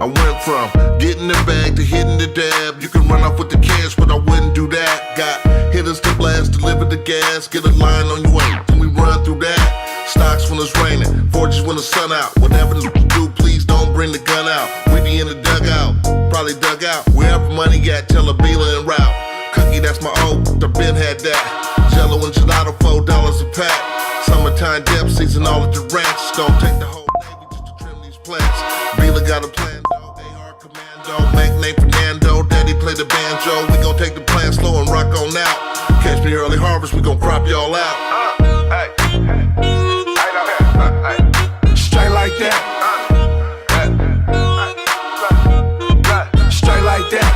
I went from getting the bag to hitting the dab. You can run off with the cash, but I wouldn't do that. Got hitters to blast, deliver the gas, get a line on your way, then we run through that. Stocks when it's raining, forges when the sun out. Whatever you do, please don't bring the gun out. We be in the dugout, probably dug out. Wherever money at, tell a Beeler en route. Cookie, that's my old, the Ben had that. Jello and gelato, $4 a pack. Summertime dip season, all at the ranch. Don't take the whole Navy just to trim these plants. Beeler got a plan, dog. AR commando. Make name Fernando. Daddy play the banjo. We gon' take the plan slow and rock on out. Catch me early harvest, we gon' crop y'all out. Straight like that. Straight like that.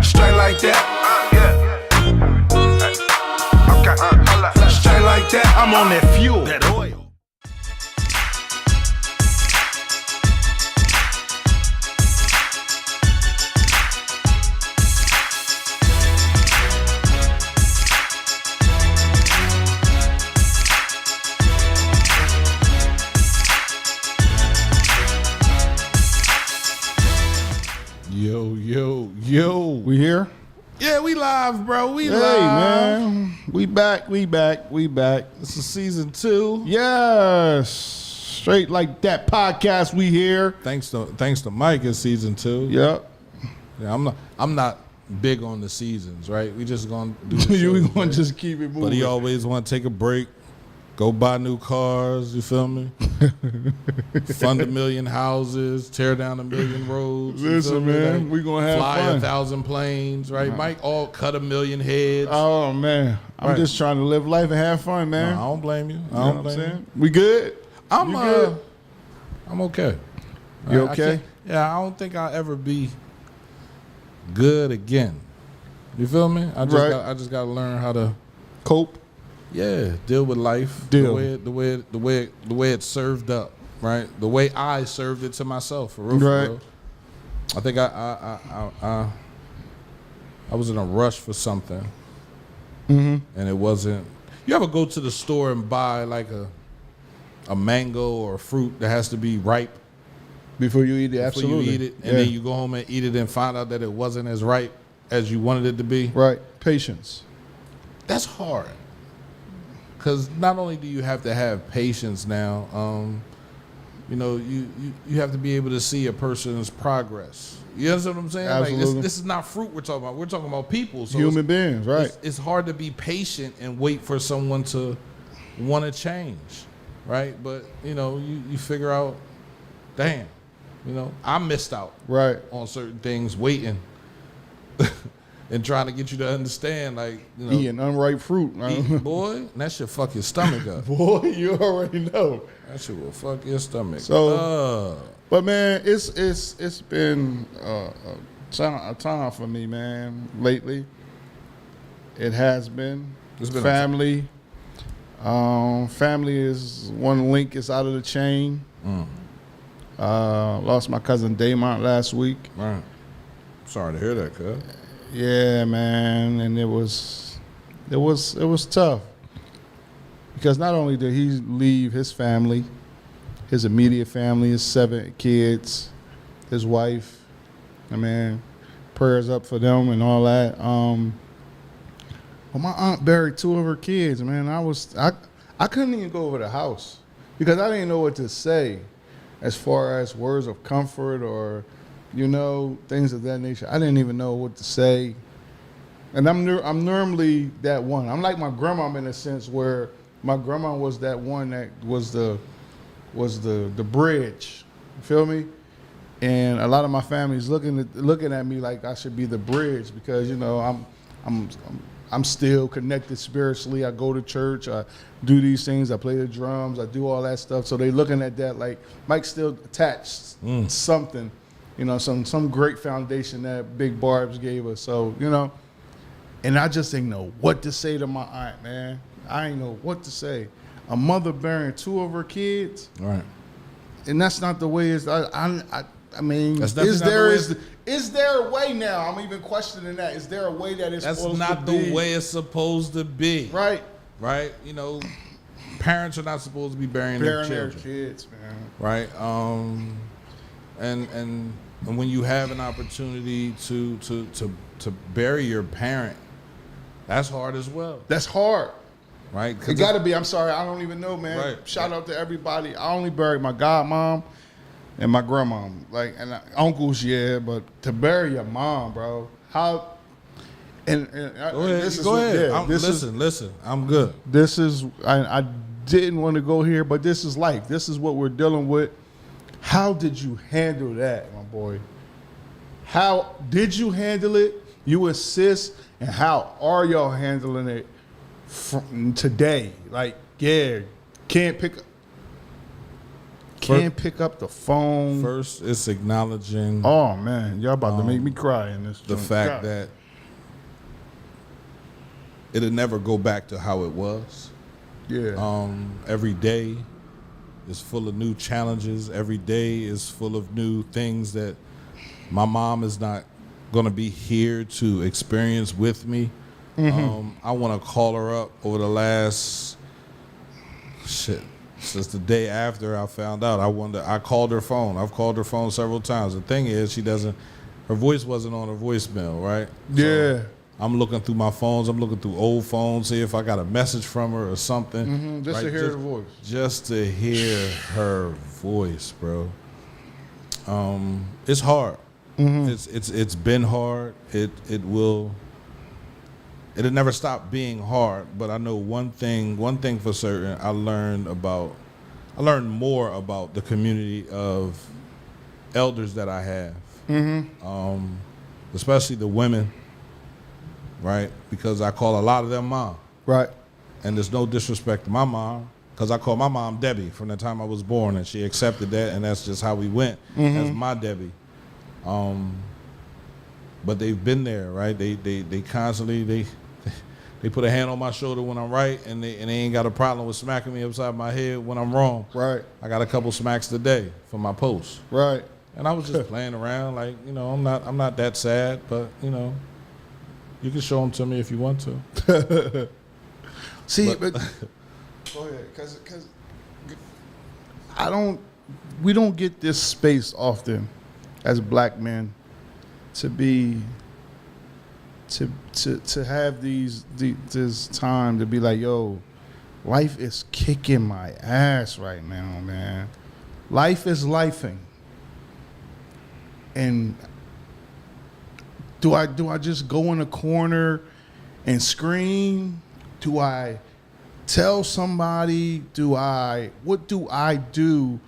Straight like that. Straight like that. I'm on that fuel. That oil. Yo. We here? Yeah, we live, bro. We Hey, live. man. We back. This is season 2. Yes. Straight like that podcast, we here. Thanks to Mike, it's season 2. Yep. Yeah, I'm not big on the seasons, right? We just gonna do the You shows, gonna right? just keep it moving. But he always want to take a break, go buy new cars, you feel me? Fund 1 million houses, tear down 1 million roads. Listen, man, we gonna have fly fun. 1,000 planes, right? Mike all cut 1 million heads. Oh, man. I'm Right. just trying to live life and have fun, man. No, I don't blame you. You know what I'm saying? We good? I'm You good? I'm okay. You I okay? can't- yeah, I don't think I'll ever be good again. You feel me? I just got to learn how to Cope. deal with life. Deal. The way it's served up, right? The way I served it to myself, for real. For Right. real. I think I was in a rush for something, and it wasn't. You ever go to the store and buy like a mango or a fruit that has to be ripe Before you eat it, before absolutely. you eat it, and then you go home and eat it and find out that it wasn't as ripe as you wanted it to be? Right. Patience. That's hard. Because not only do you have to have patience now, you have to be able to see a person's progress. You understand what I'm saying? Absolutely. Like this is not fruit we're talking about. We're talking about people. So Human beings, right. it's hard to be patient and wait for someone to want to change, right? But, you figure out, damn, I missed out Right. on certain things waiting and trying to get you to understand, like, Eating unripe fruit. eating, boy, that shit fuck your stomach up. Boy, you already know. That shit will fuck your stomach. So, but man, it's been a time for me, man. Lately, it has been. It's been family. Family is one link is out of the chain. Lost my cousin Daymont last week. Right. Sorry to hear that, cuz. Yeah, man, and it was tough because not only did he leave his family, his immediate family, his 7 kids, his wife. I mean, prayers up for them and all that. But my aunt buried 2 of her kids. Man, I couldn't even go over the house because I didn't know what to say as far as words of comfort or things of that nature. I didn't even know what to say. And I'm normally that one. I'm like my grandma in a sense where my grandma was that one that was the bridge. You feel me? And a lot of my family's looking at me like I should be the bridge because I'm still connected spiritually. I go to church. I do these things. I play the drums. I do all that stuff. So they looking at that like Mike's still attached something. Some great foundation that Big Barbs gave us. So, and I just didn't know what to say to my aunt, man. I didn't know what to say. A mother burying 2 of her kids. Right. And that's not the way it's, I mean, That's is definitely there a way now? I'm even questioning that. Is there a way that it's That's supposed not to be? the way it's supposed to be. Right. Right? parents are not supposed to be burying their Burying children, their kids, man. right? And when you have an opportunity to bury your parent, that's hard as well, That's hard. right? It got to be. I'm sorry, I don't even know, man. Right. Shout out to everybody. I only buried my godmom and my grandmom, like, and uncles, yeah. But to bury your mom, bro, how? And Go ahead. this is Go what- ahead. yeah, this is Listen. I'm good. this is. I didn't want to go here, but this is life. This is what we're dealing with. How did you handle that, my boy? How did you handle it? You assist, and how are y'all handling it from today? Like, yeah, can't pick up the phone. First, it's acknowledging Oh man, y'all about to make me cry in this. the joint. fact God. that it'll never go back to how it was. yeah, Every day is full of new challenges. Every day is full of new things that my mom is not going to be here to experience with me. I want to call her up over the last since the day after I found out. I called her phone. I've called her phone several times. The thing is, her voice wasn't on her voicemail, right? yeah. I'm looking through my phones. I'm looking through old phones, see if I got a message from her or something. Just right? to hear the voice. Just to hear her voice, bro. It's hard. It's been hard. It'll never stop being hard. But I know one thing for certain. I learned more about the community of elders that I have, especially the women. Right, because I call a lot of them mom. Right. And there's no disrespect to my mom, because I call my mom Debbie from the time I was born, and she accepted that, and that's just how we went. That's my Debbie. But they've been there, right? They constantly they put a hand on my shoulder when I'm right, and they ain't got a problem with smacking me upside my head when I'm wrong. Right. I got a couple smacks today for my post, Right. and I was just playing around, like, I'm not that sad, but you can show them to me if you want to. See, but go ahead, because we don't get this space often as black men to have this time to be like, yo, life is kicking my ass right now, man. Life is lifing, and do I just go in a corner and scream? Do I tell somebody? What do I do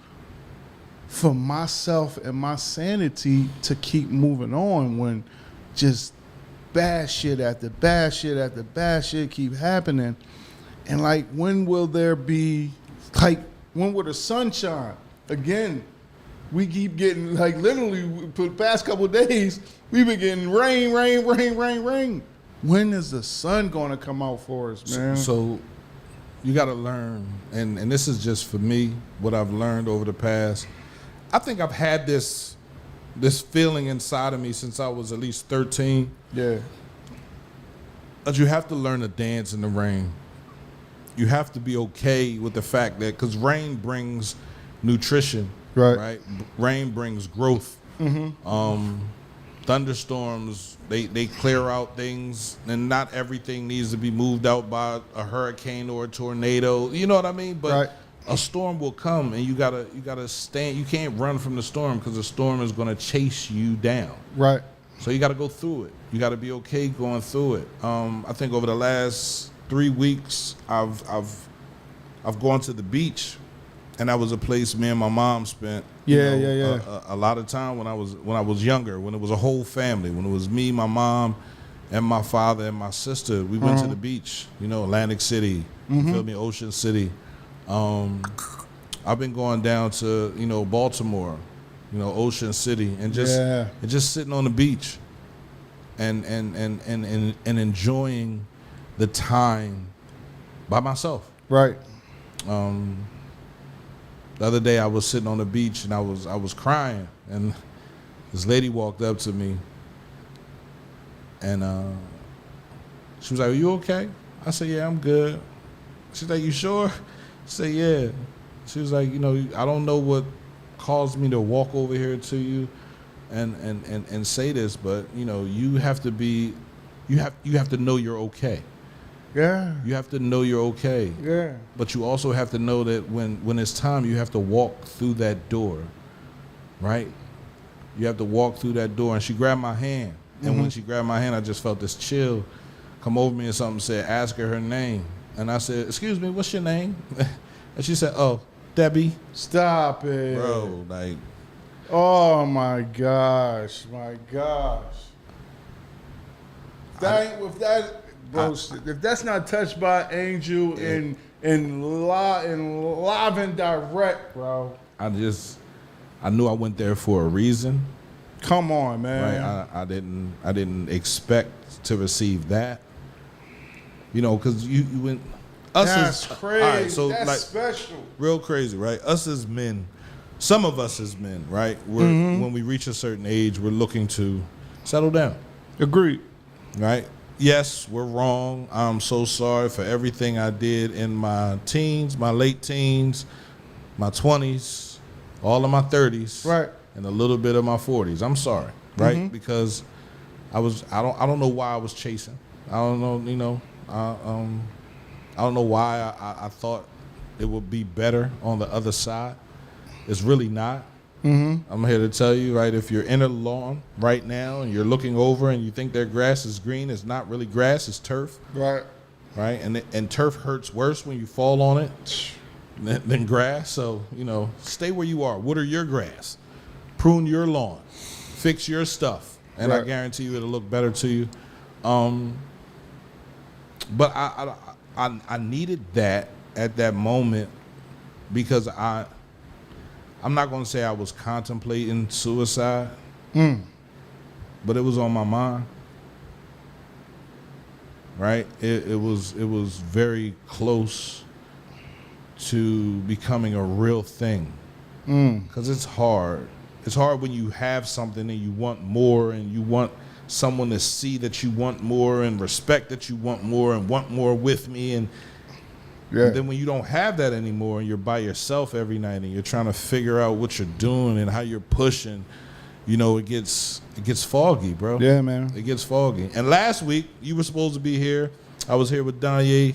for myself and my sanity to keep moving on when just bad shit after bad shit after bad shit keep happening? And like, when will there be, like, when will the sun shine? Again, we keep getting, like, literally for the past couple of days, we've been getting rain. When is the sun gonna come out for us, man? So you got to learn, and this is just for me, what I've learned over the past. I think I've had this feeling inside of me since I was at least 13. Yeah. But you have to learn to dance in the rain. You have to be okay with the fact that, because rain brings nutrition, Right. Rain brings growth. Thunderstorms, they clear out things, and not everything needs to be moved out by a hurricane or a tornado. You know what I mean? But Right. a storm will come, and you gotta stand. You can't run from the storm, because the storm is gonna chase you down. Right. So you got to go through it. You got to be okay going through it. I think over the last 3 weeks, I've gone to the beach, and that was a place me and my mom spent. Yeah. A lot of time when I was younger, when it was a whole family, when it was me, my mom, and my father and my sister. We went to the beach. Atlantic City. You feel me? Ocean City. I've been going down to Baltimore, Ocean City, and just sitting on the beach, and enjoying the time by myself. Right. The other day I was sitting on the beach and I was crying, and this lady walked up to me, and she was like, "Are you okay?" I said, "Yeah, I'm good." She's like, "You sure?" Say, yeah. She was like, you know, I don't know what caused me to walk over here to you and say this, but you know, you have to be, you have to know you're okay. Yeah. You have to know you're okay. Yeah. But you also have to know that when it's time, you have to walk through that door, right? You have to walk through that door. And she grabbed my hand. And when she grabbed my hand, I just felt this chill come over me and something said, ask her name. And I said, excuse me, what's your name? And she said, oh, Debbie. Stop it. Bro, like. Oh, my gosh. My gosh. If that's not touched by angel and live and direct, bro. I knew I went there for a reason. Come on, man. Right? I didn't expect to receive that. You know, because you went. That's crazy. All right, so that's like, special. Real crazy, right? Us as men, some of us as men, right? When we reach a certain age, we're looking to settle down. Agreed. Right? Yes, we're wrong. I'm so sorry for everything I did in my teens, my late teens, my 20s, all of my 30s, right, and a little bit of my 40s. I'm sorry, right? Because I don't know why I was chasing. I don't know, you know, I don't know why I thought it would be better on the other side. It's really not. I'm here to tell you, right, if you're in a lawn right now and you're looking over and you think their grass is green, it's not really grass, it's turf. Right. Right? And turf hurts worse when you fall on it than grass. So, you know, stay where you are. Water your grass. Prune your lawn. Fix your stuff. And I guarantee you it'll look better to you. But I needed that at that moment because I'm not going to say I was contemplating suicide, but it was on my mind, right? It was very close to becoming a real thing, because it's hard. It's hard when you have something and you want more and you want someone to see that you want more and respect that you want more with me and then when you don't have that anymore and you're by yourself every night and you're trying to figure out what you're doing and how you're pushing, you know, it gets foggy, bro. Yeah, man. It gets foggy. And last week you were supposed to be here. I was here with Danye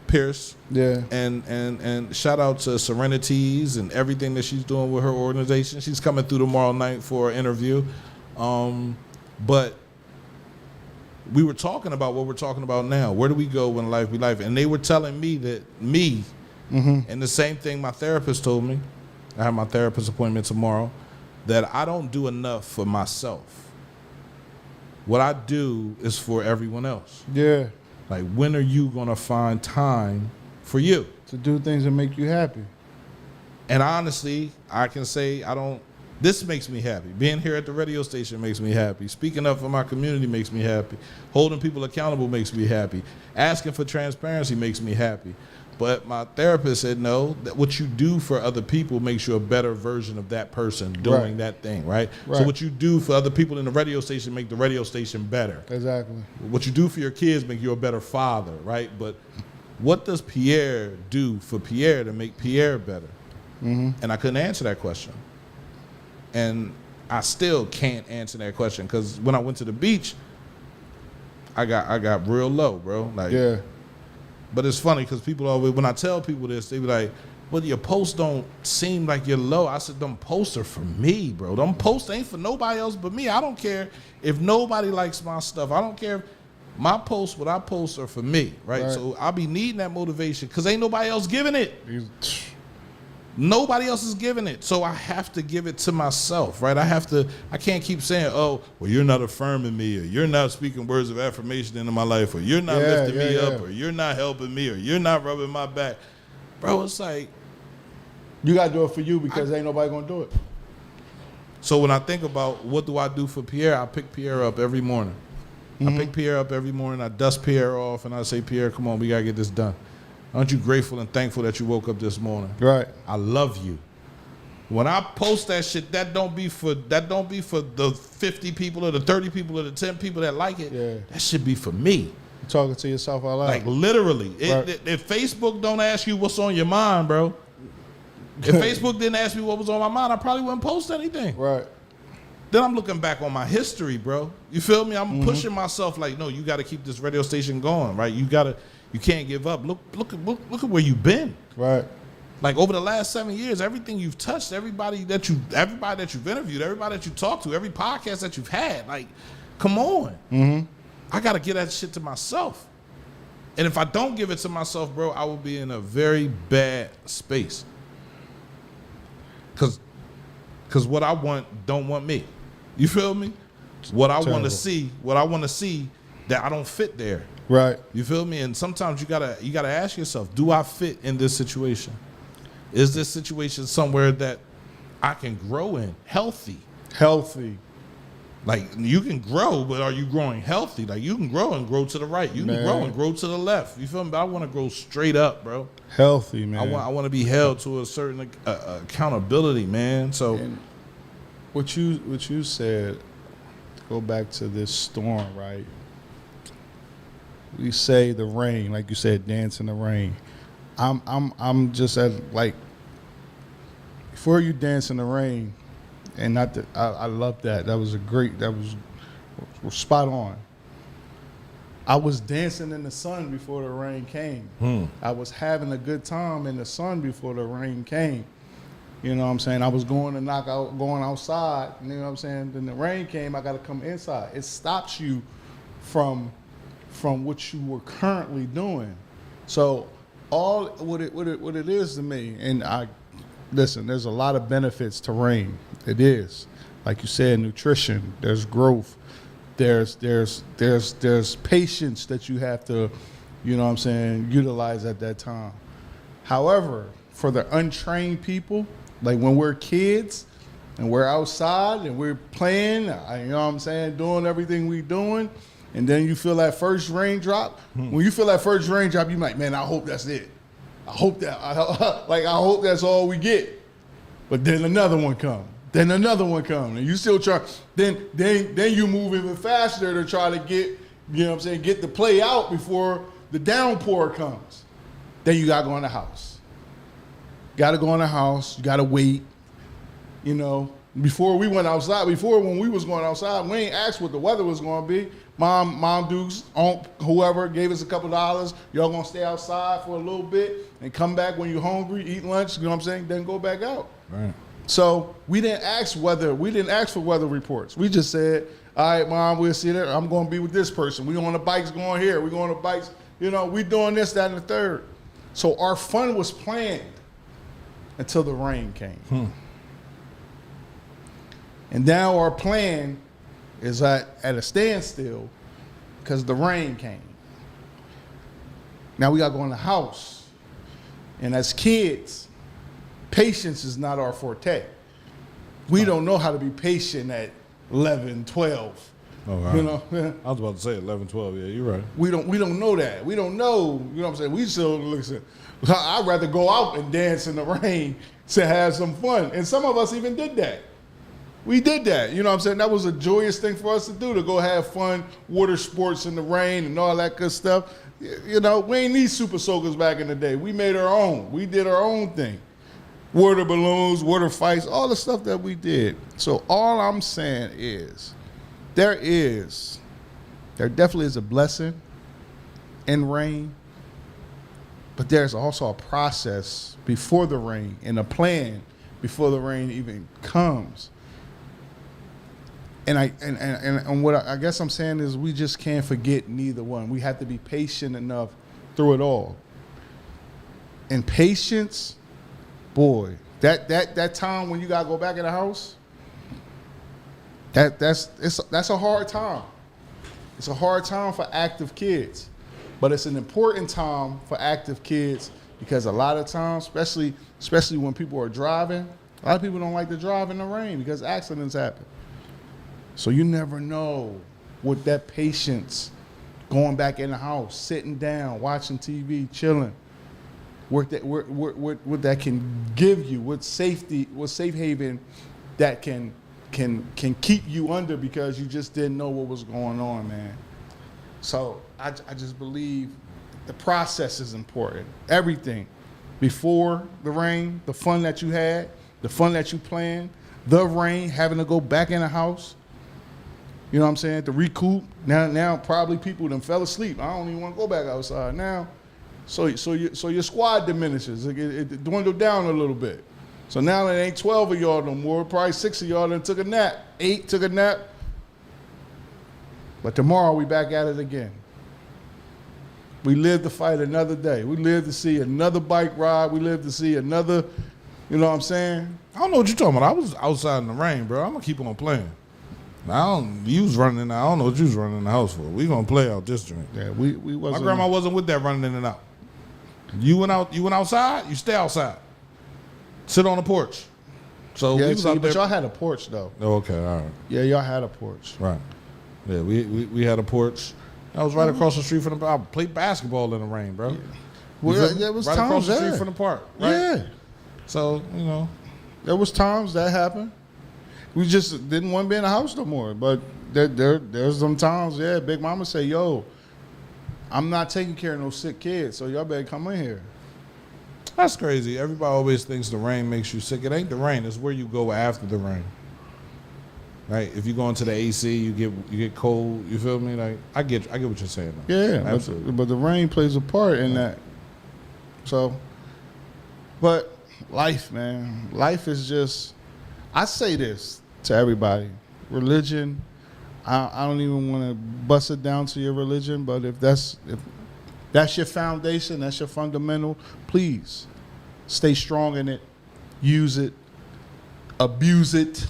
Pierce. Yeah. And shout out to Serenities and everything that she's doing with her organization. She's coming through tomorrow night for an interview. But we were talking about what we're talking about now. Where do we go when life be life? And they were telling me that and the same thing my therapist told me, I have my therapist appointment tomorrow, that I don't do enough for myself. What I do is for everyone else. Yeah. Like, when are you going to find time for you? To do things that make you happy. And honestly, I can say this makes me happy. Being here at the radio station makes me happy. Speaking up for my community makes me happy. Holding people accountable makes me happy. Asking for transparency makes me happy. But my therapist said, no, that what you do for other people makes you a better version of that person doing that thing, right? So what you do for other people in the radio station make the radio station better. Exactly. What you do for your kids make you a better father, right? But what does Pierre do for Pierre to make Pierre better? And I couldn't answer that question. And I still can't answer that question because when I went to the beach, I got real low, bro. Like, yeah. But it's funny because people always, when I tell people this, they be like, "Well, your posts don't seem like you're low." I said, "Them posts are for me, bro. Them posts ain't for nobody else but me. I don't care if nobody likes my stuff. I don't care. My posts, what I post, are for me, right? So I'll be needing that motivation because ain't nobody else giving it. Nobody else is giving it. So I have to give it to myself, right? I can't keep saying, oh, well, you're not affirming me, or you're not speaking words of affirmation into my life, or you're not lifting me up, or you're not helping me, or you're not rubbing my back. Bro, it's like, you got to do it for you because ain't nobody going to do it. So when I think about what do I do for Pierre, I pick Pierre up every morning. I pick Pierre up every morning. I dust Pierre off, and I say, Pierre, come on, we got to get this done. Aren't you grateful and thankful that you woke up this morning? Right. I love you. When I post that shit, that don't be for the 50 people or the 30 people or the 10 people that like it. Yeah. That should be for me. You're talking to yourself out loud. Like literally. Right. If Facebook don't ask you what's on your mind, bro. If Facebook didn't ask me what was on my mind, I probably wouldn't post anything. Right. Then I'm looking back on my history, bro. You feel me? I'm pushing myself like, no, you got to keep this radio station going, right? You can't give up. Look at where you've been. Right. Like over the last 7 years, everything you've touched, everybody that you've interviewed, everybody that you talked to, every podcast that you've had, like, come on. Mm-hmm. I got to give that shit to myself. And if I don't give it to myself, bro, I will be in a very bad space. Cause what I want don't want me. You feel me? What I want to see that I don't fit there. Right. You feel me? And sometimes you gotta ask yourself, do I fit in this situation? Is this situation somewhere that I can grow in, healthy? Like, you can grow, but are you growing healthy? Like, you can grow and grow to the right. You can grow and grow to the left. You feel me? But I want to grow straight up, bro. Healthy, man. I want to be held to a certain accountability, man. So, and what you said, go back to this storm, right? We say the rain, like you said, dance in the rain. I'm just at, like, before you dance in the rain. And I love that. That was spot on. I was dancing in the sun before the rain came. I was having a good time in the sun before the rain came. You know what I'm saying? I was going outside, you know what I'm saying? Then the rain came, I got to come inside. It stops you from what you were currently doing. So all what it is to me, and listen, there's a lot of benefits to rain. It is. Like you said, nutrition, there's growth, there's patience that you have to, you know what I'm saying, utilize at that time. However, for the untrained people, like when we're kids and we're outside and we're playing, you know what I'm saying, doing everything we're doing, and then you feel that first raindrop. When you feel that first raindrop, you're like, man, I hope that's it. I hope that's all we get. But then another one comes. Then another one comes. And you still try. Then you move even faster to try to get, you know what I'm saying, get the play out before the downpour comes. Then you got to go in the house. Got to go in the house. You got to wait. You know, before we went outside, when we was going outside, we ain't asked what the weather was going to be. Mom Dukes, whoever gave us a couple $. Y'all going to stay outside for a little bit and come back when you're hungry, eat lunch, you know what I'm saying, then go back out. Right. So we didn't ask for weather reports. We just said, all right, Mom, we'll see there. I'm going to be with this person. We on the bikes going here. We going on the bikes. You know, we doing this, that, and the third. So our fun was planned until the rain came. And now our plan is at a standstill because the rain came. Now we got to go in the house. And as kids, patience is not our forte. We don't know how to be patient at 11, 12. Oh, wow. You know? I was about to say 11, 12. Yeah, you're right. We don't know that. We don't know, you know what I'm saying? We still listen. I'd rather go out and dance in the rain to have some fun. And some of us even did that. We did that. You know what I'm saying? That was a joyous thing for us to do, to go have fun, water sports in the rain and all that good stuff. You know, we ain't need super soakers back in the day. We made our own. We did our own thing. Water balloons, water fights, all the stuff that we did. So all I'm saying is there definitely is a blessing in rain, but there's also a process before the rain and a plan before the rain even comes. And what I guess I'm saying is we just can't forget neither one. We have to be patient enough through it all. And patience, boy, that time when you gotta go back in the house, that's a hard time. It's a hard time for active kids, but it's an important time for active kids because a lot of times, especially when people are driving, a lot of people don't like to drive in the rain because accidents happen. So you never know what that patience, going back in the house, sitting down, watching TV, chilling, what that can give you, what safe haven that can keep you under because you just didn't know what was going on, man. So I just believe the process is important. Everything before the rain, the fun that you had, the fun that you planned, the rain, having to go back in the house. You know what I'm saying? To recoup. Now probably people done fell asleep. I don't even want to go back outside now. So your squad diminishes. It dwindled down a little bit. So now it ain't 12 of y'all no more. Probably 6 of y'all done took a nap. 8 took a nap. But tomorrow we back at it again. We live to fight another day. We live to see another bike ride. We live to see another, you know what I'm saying? I don't know what you're talking about. I was outside in the rain, bro. I'm gonna keep on playing. You was running in. I don't know what you was running in the house for. We gonna play out this joint. Yeah, we wasn't. My grandma wasn't with that running in and out. You went outside. You stay outside. Sit on the porch. So Yeah, we was see, out but there. y'all had a porch though. Oh, okay, all right, Yeah, y'all had a porch. right. Yeah, we had a porch. I was right across the street from the. I played basketball in the rain, bro. Well, there was right times across the street there. from the park. Right? Yeah, So there was times that happened. We just didn't want to be in the house no more. But there's some times, yeah, Big Mama say, yo, I'm not taking care of no sick kids, so y'all better come in here. that's crazy. Everybody always thinks the rain makes you sick. It ain't the rain. It's where you go after the rain. Right? If you go into the AC, you get cold. You feel me? Like I get what you're saying. Though. Yeah, Absolutely. but the rain plays a part in that. So, but life, man, life is just. I say this to everybody: religion. I don't even want to bust it down to your religion, but if that's your foundation, that's your fundamental, please stay strong in it, use it, abuse it,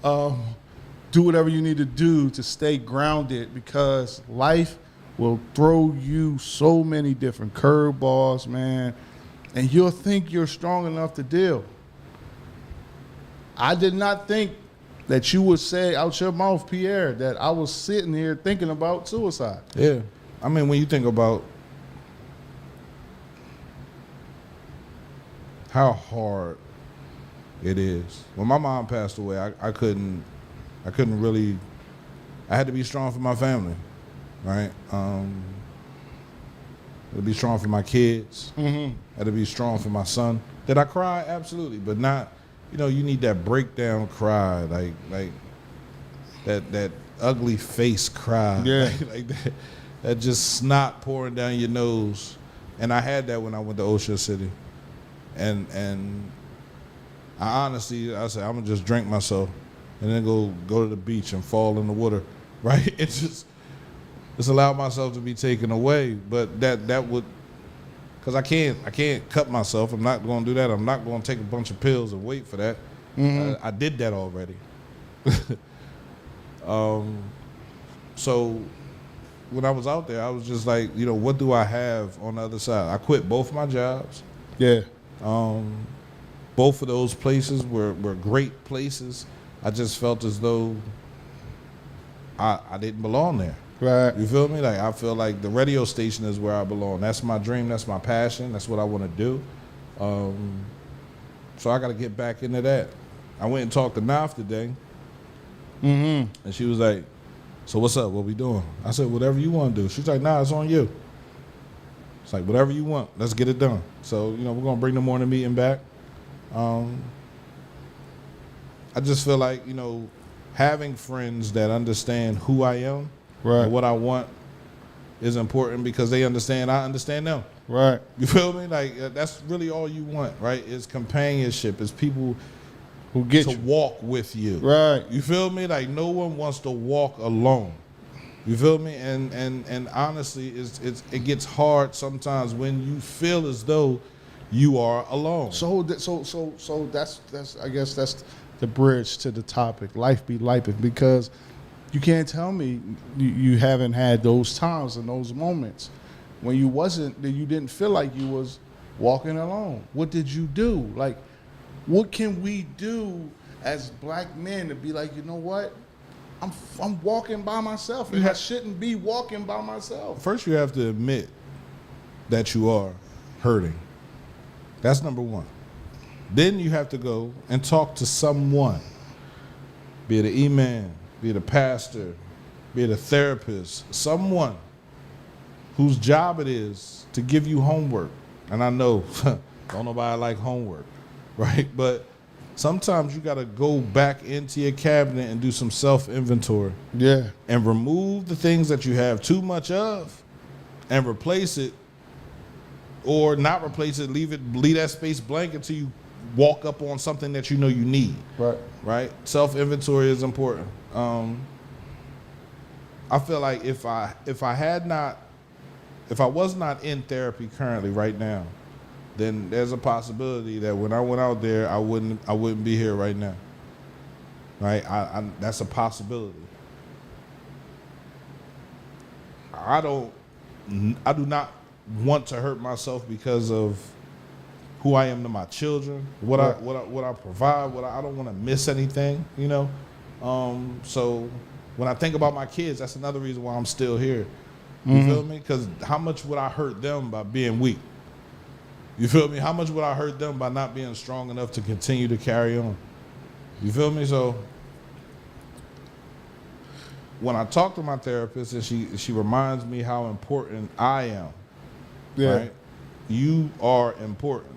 do whatever you need to do to stay grounded, because life will throw you so many different curveballs, man, and you'll think you're strong enough to deal. I did not think that you would say out your mouth, Pierre, that I was sitting here thinking about suicide. Yeah. I mean, when you think about how hard it is. When my mom passed away, I couldn't really. I had to be strong for my family, right? I had to be strong for my kids. I had to be strong for my son. Did I cry? Absolutely, but not. You need that breakdown cry, like that ugly face cry, Yeah. like that just snot pouring down your nose. And I had that when I went to Ocean City, and I said I'm gonna just drink myself, and then go to the beach and fall in the water, right? It's allowed myself to be taken away, but that would. Because I can't cut myself. I'm not going to do that. I'm not going to take a bunch of pills and wait for that. I did that already. So when I was out there, I was just like, what do I have on the other side? I quit both my jobs. Yeah. Both of those places were great places. I just felt as though I didn't belong there. Right. You feel me? Like I feel like the radio station is where I belong. That's my dream. That's my passion. That's what I want to do. So I got to get back into that. I went and talked to Naf today, and she was like, "So what's up? What we doing?" I said, "Whatever you want to do." She's like, "Nah, it's on you." It's like whatever you want. Let's get it done. So we're gonna bring the morning meeting back. I just feel like having friends that understand who I am. Right. And what I want is important because they understand. I understand them. Right. You feel me? Like that's really all you want, right? Is companionship. Is people Who get to you. walk with you. Right. You feel me? Like no one wants to walk alone. You feel me? And honestly, it gets hard sometimes when you feel as though you are alone. So that's I guess that's the bridge to the topic. Life be life, because you can't tell me you haven't had those times and those moments when you didn't feel like you was walking alone. What did you do? Like, what can we do as black men to be like, you know what? I'm walking by myself, and I shouldn't be walking by myself. First, you have to admit that you are hurting. That's number one. Then you have to go and talk to someone, be it an imam, be it a pastor, be it a therapist, someone whose job it is to give you homework. And I know don't nobody like homework, right? But sometimes you got to go back into your cabinet and do some self-inventory. Yeah. And remove the things that you have too much of and replace it, or not replace it, leave that space blank until you walk up on something that you know you need. Right. Right? Self-inventory is important. I feel like if I was not in therapy currently right now, then there's a possibility that when I went out there, I wouldn't be here right now. Right? That's a possibility. I do not want to hurt myself because of who I am to my children, what I provide, I don't want to miss anything, you know. So when I think about my kids, that's another reason why I'm still here. You feel me? Because how much would I hurt them by being weak? You feel me? How much would I hurt them by not being strong enough to continue to carry on? You feel me? So when I talk to my therapist and she reminds me how important I am, right? You are important.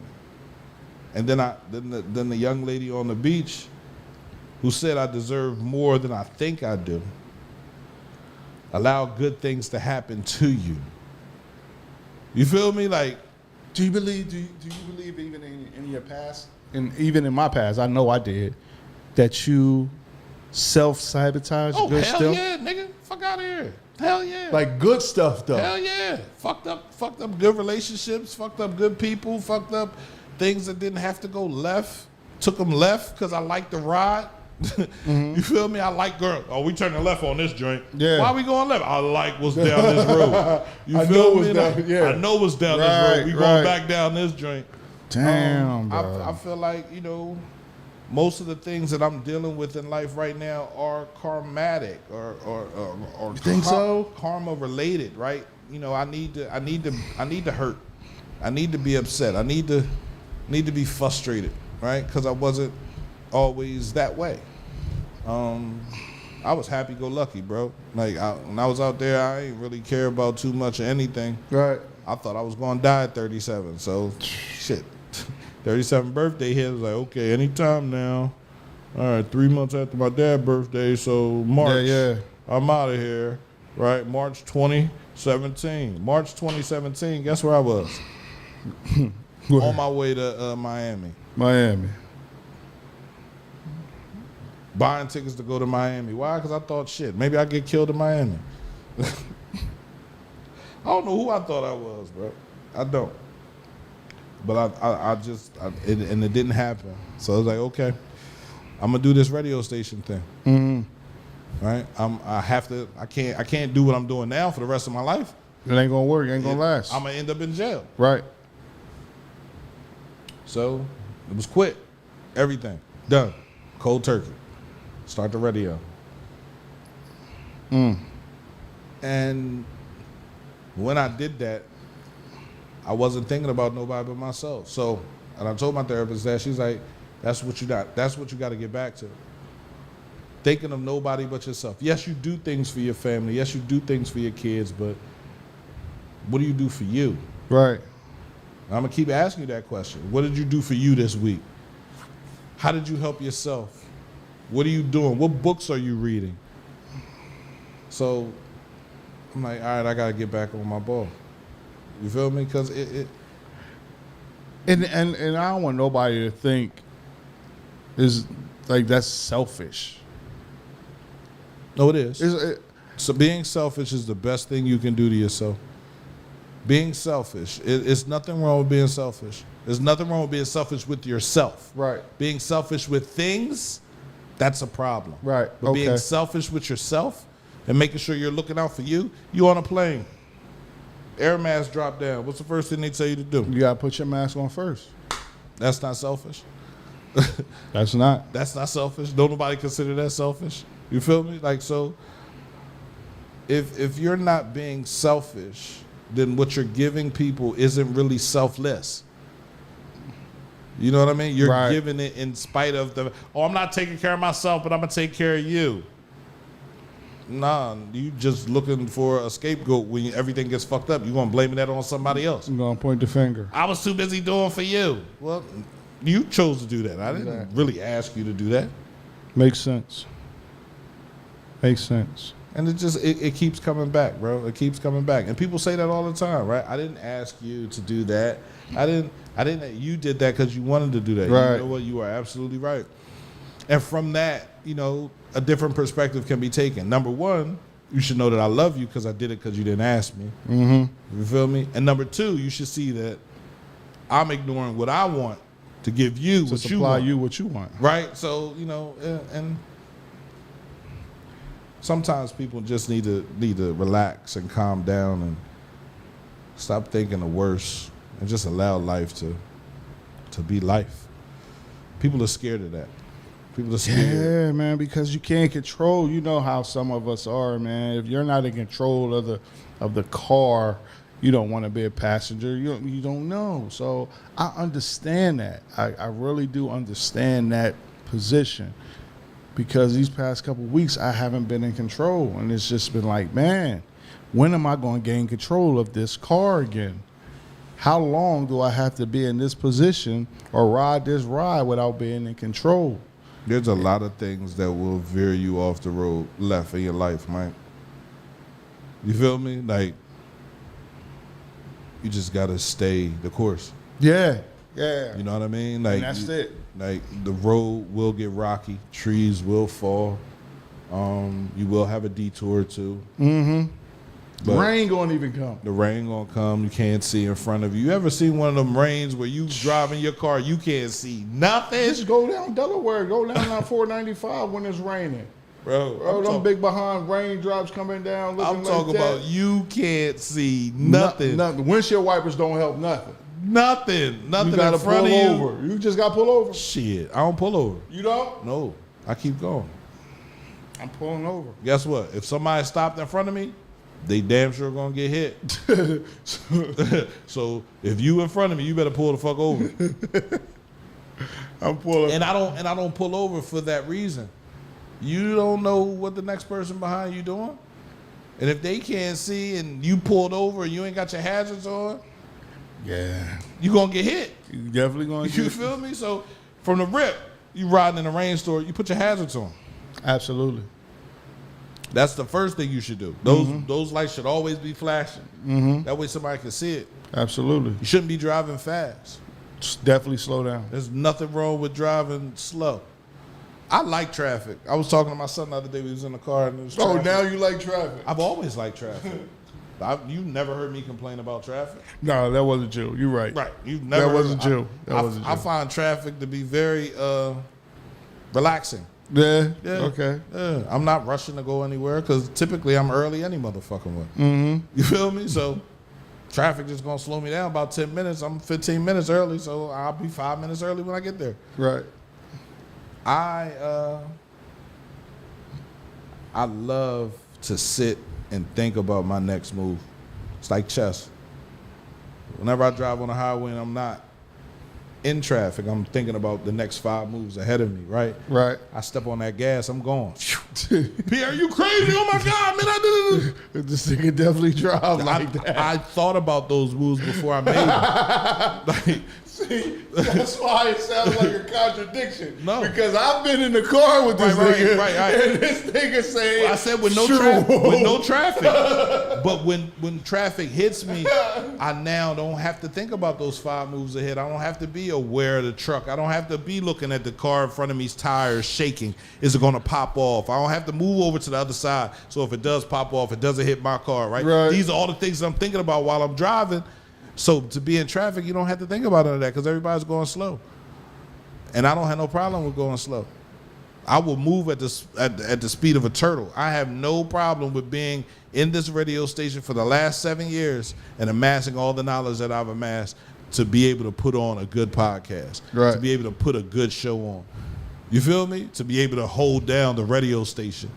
And then the young lady on the beach who said I deserve more than I think I do. Allow good things to happen to you. You feel me? Like, do you believe even in your past, and even in my past, I know I did, that you self-sabotage good hell stuff? Yeah, nigga. Fuck out of here. Hell yeah. Like good stuff though. Hell yeah. Fucked up good relationships, fucked up good people, fucked up things that didn't have to go left. Took them left because I liked the ride. You feel me? I like girls. Oh, we turning left on this joint. Yeah. Why we going left? I like what's down this road. You feel me? I know what's down this road. We going back down this joint. Damn, bro. I feel like, you know, most of the things that I'm dealing with in life right now are karmatic or you think so? Karma related, right? You know, I need to hurt. I need to be upset. I need to be frustrated, right? Because I wasn't always that way. I was happy-go-lucky, bro. Like when I was out there, I ain't really care about too much of anything. Right. I thought I was gonna die at 37. So, shit. 37th birthday hit. I was like, okay, anytime now. All right, 3 months after my dad's birthday, so March. Yeah. I'm out of here. Right, March 2017. March 2017. Guess where I was? On my way to Miami. Buying tickets to go to Miami. Why? Because I thought, shit, maybe I'd get killed in Miami. I don't know who I thought I was, bro. I don't. But and it didn't happen. So I was like, okay, I'm gonna do this radio station thing. Right? I can't do what I'm doing now for the rest of my life. It ain't gonna work. It ain't gonna last. I'm gonna end up in jail. Right. So it was quit. Everything done. Cold turkey. Start the radio. And when I did that, I wasn't thinking about nobody but myself. So, and I told my therapist that. She's like, that's what you got to get back to. Thinking of nobody but yourself. Yes, you do things for your family. Yes, you do things for your kids, but what do you do for you? Right. I'm going to keep asking you that question. What did you do for you this week? How did you help yourself? What are you doing? What books are you reading? So I'm like, all right, I got to get back on my ball. You feel me? Because And I don't want nobody to think is like that's selfish. No, it is. So being selfish is the best thing you can do to yourself. Being selfish, it's nothing wrong with being selfish. There's nothing wrong with being selfish with yourself. Right. Being selfish with things, that's a problem. Right. But being selfish with yourself and making sure you're looking out for you on a plane. Air mask drop down. What's the first thing they tell you to do? You gotta put your mask on first. That's not selfish. That's not. That's not selfish. Don't nobody consider that selfish. You feel me? Like, so if you're not being selfish, then what you're giving people isn't really selfless. You know what I mean? You're giving it in spite of I'm not taking care of myself, but I'm going to take care of you. Nah, you just looking for a scapegoat when everything gets fucked up. You gonna blame that on somebody else. I'm gonna point the finger. I was too busy doing for you. Well, you chose to do that. I didn't Exactly. really ask you to do that. Makes sense. Makes sense. And it keeps coming back, bro. It keeps coming back. And people say that all the time, right? I didn't ask you to do that. You did that because you wanted to do that. Right. You know what? You are absolutely right. And from that, a different perspective can be taken. Number one, you should know that I love you because I did it because you didn't ask me. Mm-hmm. You feel me? And number two, you should see that I'm ignoring what I want to give you To what you supply want. you what you want. Right? So, and sometimes people just need to relax and calm down and stop thinking the worst and just allow life to be life. People are scared of that. People are scared. Yeah, man, because you can't control. You know how some of us are, man. If you're not in control of the car, you don't want to be a passenger. You don't know. So I understand that. I really do understand that position. Because these past couple of weeks, I haven't been in control. And it's just been like, man, when am I going to gain control of this car again? How long do I have to be in this position or ride this ride without being in control? There's a lot of things that will veer you off the road left in your life, man. You feel me? Like, you just got to stay the course. Yeah, yeah. You know what I mean? Like, And that's it. Like, the road will get rocky. Trees will fall. You will have a detour too. Mm-hmm. But Rain gonna even come. the rain gonna come. You can't see in front of you. You ever seen one of them rains where you driving your car, you can't see nothing? Just go down Delaware, go down 495 when it's raining. Bro, Oh, them big behind raindrops coming down. I'm Looking talking like that. about you can't see nothing. Nothing. Windshield wipers don't help nothing. Nothing You in gotta front pull of you. over. You just gotta pull over. Shit, I don't pull over. You don't? No, I keep going. I'm pulling over. Guess what? If somebody stopped in front of me, they damn sure gonna get hit. So if you in front of me, you better pull the fuck over. I'm pulling. And I don't pull over for that reason. You don't know what the next person behind you doing. And if they can't see and you pulled over and you ain't got your hazards on, Yeah. you gonna get hit. You definitely gonna You get feel me? So from the rip, you riding in a rainstorm, you put your hazards on. Absolutely. That's the first thing you should do. Those lights should always be flashing. That way somebody can see it. Absolutely. You shouldn't be driving fast. Definitely slow down. There's nothing wrong with driving slow. I like traffic. I was talking to my son the other day. We was in the car and it was Oh, traffic. now you like traffic. I've always liked traffic. You never heard me complain about traffic. No, that wasn't Jill. You're right. Right. You never. That wasn't Jill. I find traffic to be very relaxing. Yeah. Yeah. Okay. Yeah. I'm not rushing to go anywhere because typically I'm early any motherfucking way. You feel me? So traffic just gonna slow me down about 10 minutes. I'm 15 minutes early, so I'll be 5 minutes early when I get there. Right. I love to sit and think about my next move. It's like chess. Whenever I drive on the highway and I'm not in traffic, I'm thinking about the next 5 moves ahead of me, right? Right. I step on that gas, I'm gone. Pierre, you crazy? Oh my God, man, I did it. This nigga definitely drive like that. I thought about those moves before I made them. Like, See, that's why it sounds like a contradiction. No. Because I've been in the car with this Right, nigga, right. and this nigga saying, I said with no traffic. But when traffic hits me, I now don't have to think about those 5 moves ahead. I don't have to be aware of the truck. I don't have to be looking at the car in front of me's tires shaking. Is it going to pop off? I don't have to move over to the other side. So if it does pop off, it doesn't hit my car, right? These are all the things I'm thinking about while I'm driving. So to be in traffic, you don't have to think about none of that because everybody's going slow. And I don't have no problem with going slow. I will move at the speed of a turtle. I have no problem with being in this radio station for the last 7 years and amassing all the knowledge that I've amassed to be able to put on a good podcast, Right. to be able to put a good show on. You feel me? To be able to hold down the radio station.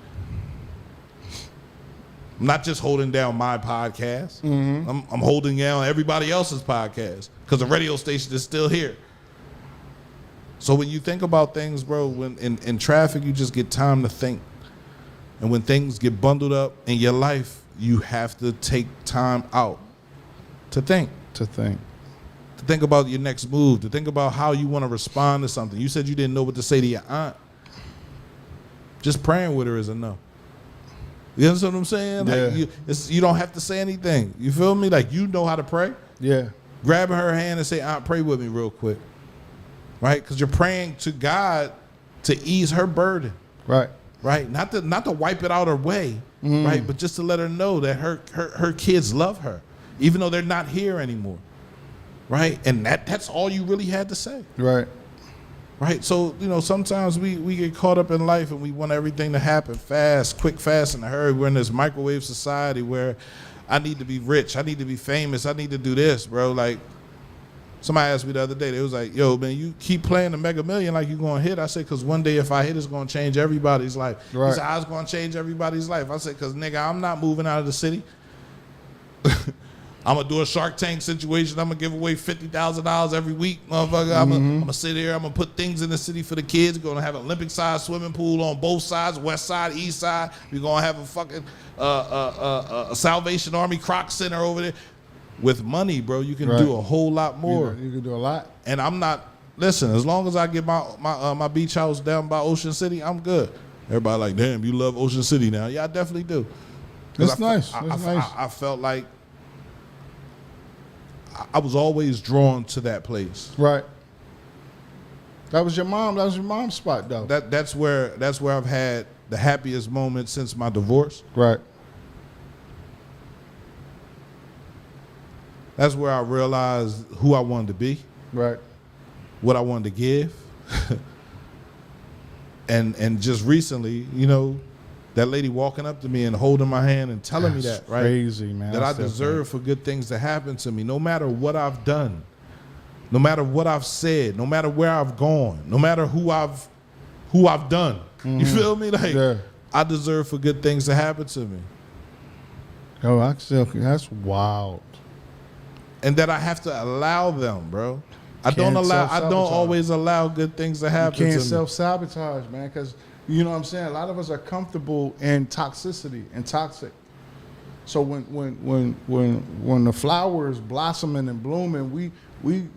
I'm not just holding down my podcast. I'm holding down everybody else's podcast because the radio station is still here. So when you think about things, bro, when in traffic, you just get time to think. And when things get bundled up in your life, you have to take time out to think. To think. To think about your next move, to think about how you want to respond to something. You said you didn't know what to say to your aunt. Just praying with her is enough. You understand what I'm saying? Yeah. Like you don't have to say anything. You feel me? Like, you know how to pray. Yeah. Grabbing her hand and say, Aunt, pray with me real quick. Right? Because you're praying to God to ease her burden. Right. Right? Not to wipe it out her way, right? But just to let her know that her kids love her, even though they're not here anymore. Right? And that's all you really had to say. Right. Right? So, sometimes we get caught up in life and we want everything to happen fast, quick, fast, in a hurry. We're in this microwave society where I need to be rich, I need to be famous, I need to do this, bro. Like, somebody asked me the other day, they was like, yo, man, you keep playing the Mega Million like you're going to hit. I said, because one day if I hit, it's going to change everybody's life. Right. He said, I was going to change everybody's life. I said, because, nigga, I'm not moving out of the city. I'm going to do a Shark Tank situation. I'm going to give away $50,000 every week, motherfucker. I'm going to sit here. I'm going to put things in the city for the kids. We're going to have an Olympic-sized swimming pool on both sides, west side, east side. We're going to have a fucking a Salvation Army Croc Center over there. With money, bro, you can do a whole lot more. You can do a lot. And I'm not, listen, as long as I get my beach house down by Ocean City, I'm good. Everybody like, damn, you love Ocean City now. Yeah, I definitely do. That's nice. That's nice. I felt like I was always drawn to that place. Right. That was your mom's spot, though. That's where I've had the happiest moment since my divorce. Right. That's where I realized who I wanted to be. Right. What I wanted to give. and just recently, that lady walking up to me and holding my hand and telling me that, right? Crazy, man. That I deserve for good things to happen to me, no matter what I've done, no matter what I've said, no matter where I've gone, no matter who I've done. You feel me? Like, I deserve for good things to happen to me. Oh, that's wild. And that I have to allow them, bro. I Can't don't self-sabotage. always allow good things to happen to me. You can't self-sabotage, man, because you know what I'm saying? A lot of us are comfortable in toxicity and toxic. So when the flowers blossoming and blooming, we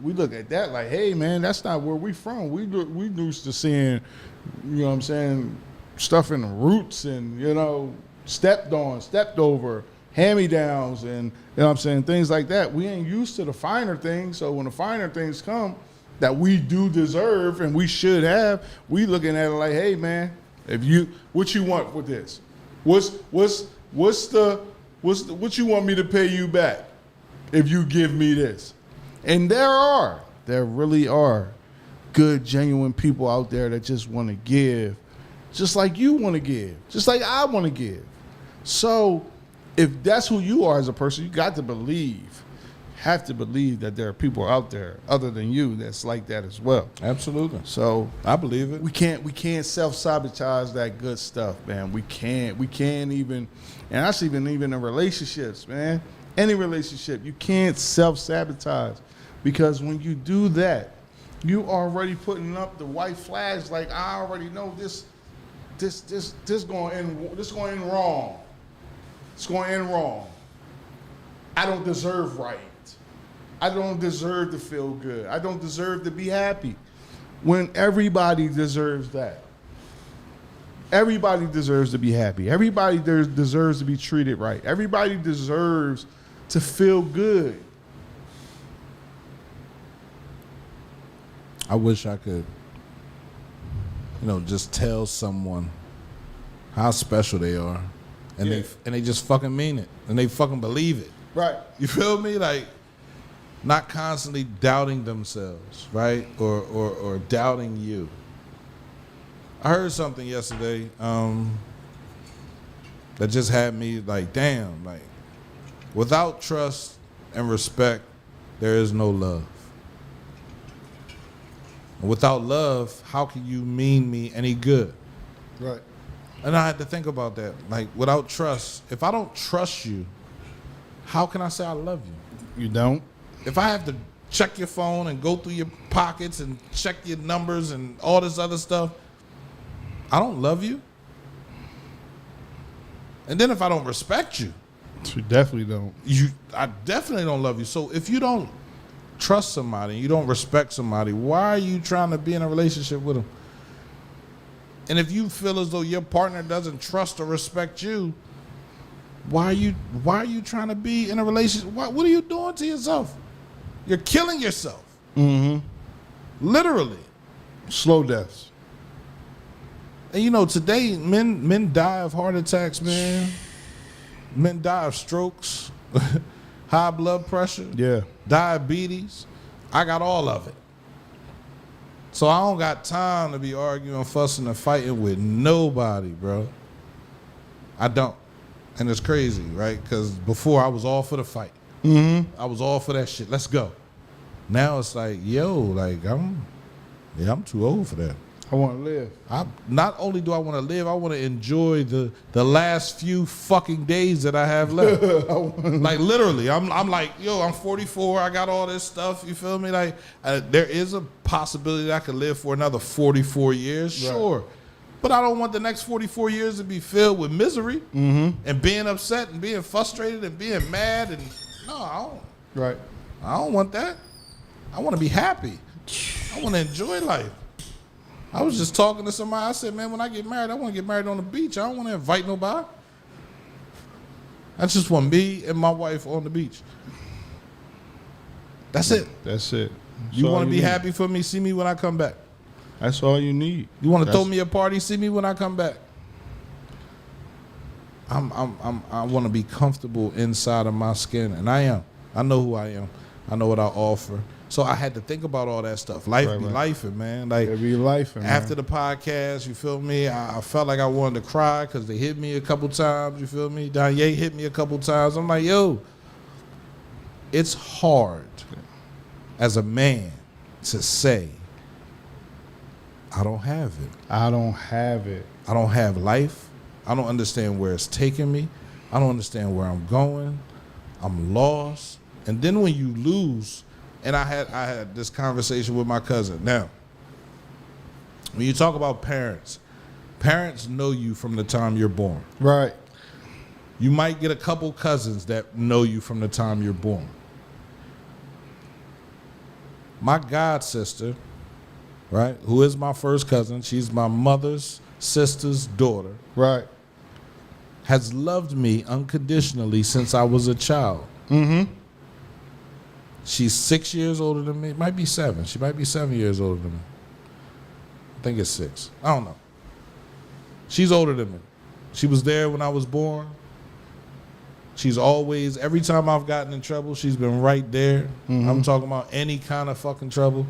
look at that like, hey, man, that's not where we from. We used to seeing, you know what I'm saying, stuff in the roots and, stepped on, stepped over, hand-me-downs and, what I'm saying, things like that. We ain't used to the finer things. So when the finer things come that we do deserve and we should have, we looking at it like, hey, man, what you want with this? What you want me to pay you back if you give me this? And there really are good, genuine people out there that just want to give, just like you want to give, just like I want to give. So if that's who you are as a person, you have to believe that there are people out there other than you that's like that as well. Absolutely. So I believe it. We can't self-sabotage that good stuff, man. We can't even, and that's even in relationships, man. Any relationship, you can't self-sabotage, because when you do that, you already putting up the white flags like, I already know this going to end wrong. It's going to end wrong. I don't deserve right. I don't deserve to feel good. I don't deserve to be happy. When everybody deserves that. Everybody deserves to be happy. Everybody deserves to be treated right. Everybody deserves to feel good. I wish I could, just tell someone how special they are. And they just fucking mean it. And they fucking believe it. Right. You feel me? Like, not constantly doubting themselves, right? Or doubting you. I heard something yesterday that just had me like, damn, like, without trust and respect, there is no love. And without love, how can you mean me any good? Right. And I had to think about that. Like, without trust, if I don't trust you, how can I say I love you? You don't? If I have to check your phone and go through your pockets and check your numbers and all this other stuff, I don't love you. And then if I don't respect you, You definitely don't. I definitely don't love you. So if you don't trust somebody, you don't respect somebody, why are you trying to be in a relationship with them? And if you feel as though your partner doesn't trust or respect you, why are you trying to be in a relationship? What are you doing to yourself? You're killing yourself. Mm-hmm. Literally. Slow deaths. And you know, today men die of heart attacks, man. Men die of strokes, high blood pressure, Yeah. diabetes. I got all of it. So I don't got time to be arguing, fussing, and fighting with nobody, bro. I don't. And it's crazy, right? Because before I was all for the fight. Mm-hmm. I was all for that shit. Let's go. Now it's like, yo, like I'm too old for that. I want to live. Not only do I want to live, I want to enjoy the last few fucking days that I have left. Like literally, I'm like, yo, I'm 44. I got all this stuff. You feel me? Like there is a possibility that I could live for another 44 years, sure. But I don't want the next 44 years to be filled with misery and being upset and being frustrated and being mad. And no, I don't. Right. I don't want that. I want to be happy. I want to enjoy life. I was just talking to somebody. I said, man, when I get married, I want to get married on the beach. I don't want to invite nobody. I just want me and my wife on the beach. That's it. That's it. You want to be happy for me? See me when I come back. That's all you need. You want to throw me a party? See me when I come back. I want to be comfortable inside of my skin, and I am. I know who I am. I know what I offer. So I had to think about all that stuff. Life be lifing, man. Like be lifing, after man. the podcast, you feel me? I felt like I wanted to cry because they hit me a couple times. You feel me? Danye hit me a couple times. I'm like, yo, it's hard as a man to say, I don't have it. I don't have it. I don't have life. I don't understand where it's taking me. I don't understand where I'm going. I'm lost. And then when you lose, and I had this conversation with my cousin. Now, when you talk about parents know you from the time you're born. Right. You might get a couple cousins that know you from the time you're born. My god sister, right, who is my first cousin, she's my mother's sister's daughter. Right. Has loved me unconditionally since I was a child. Mm-hmm. She's 6 years older than me. Might be 7. She might be 7 years older than me. I think it's 6. I don't know. She's older than me. She was there when I was born. She's always, every time I've gotten in trouble, she's been right there. Mm-hmm. I'm talking about any kind of fucking trouble.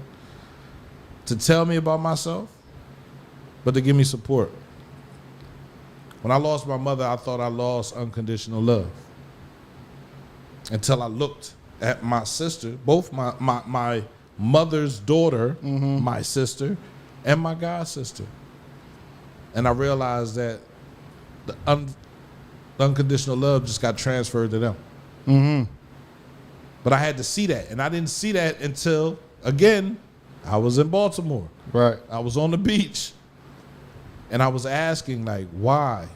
To tell me about myself, but to give me support. When I lost my mother, I thought I lost unconditional love. Until I looked at my sister, both my mother's daughter, my sister, and my god sister. And I realized that the unconditional love just got transferred to them. Mm-hmm. But I had to see that. And I didn't see that until, again, I was in Baltimore. Right. I was on the beach. And I was asking, like, why?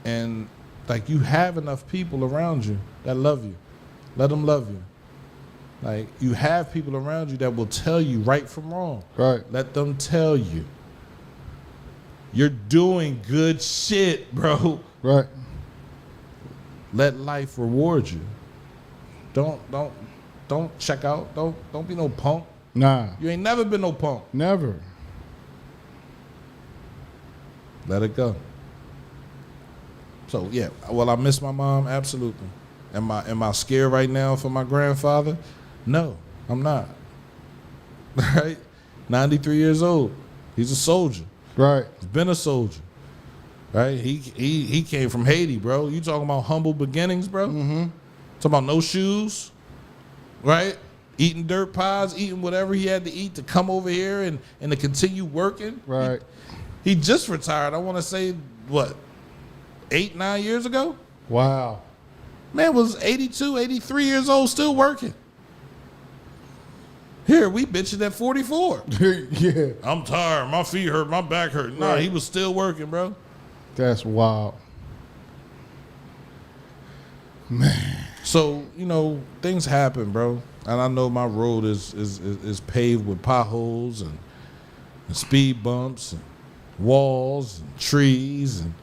And, like, you have enough people around you that love you. Let them love you. Like, you have people around you that will tell you right from wrong. Right. Let them tell you. You're doing good shit, bro. Right. Let life reward you. Don't check out. Don't be no punk. Nah. You ain't never been no punk. Never. Let it go. So yeah, well, I miss my mom, absolutely. Am I scared right now for my grandfather? No, I'm not. Right? 93 years old. He's a soldier. Right. He's been a soldier. Right? He came from Haiti, bro. You talking about humble beginnings, bro? Mm-hmm. Talking about no shoes, right? Eating dirt pies, eating whatever he had to eat to come over here and to continue working. Right. He just retired, I want to say, what, 8-9 years ago? Wow. Man was 82, 83 years old, still working. Here, we bitching at 44. Yeah. I'm tired, my feet hurt, my back hurt. Nah, Right. he was still working, bro. That's wild. Man. So, things happen, bro. And I know my road is paved with potholes and speed bumps and walls and trees, and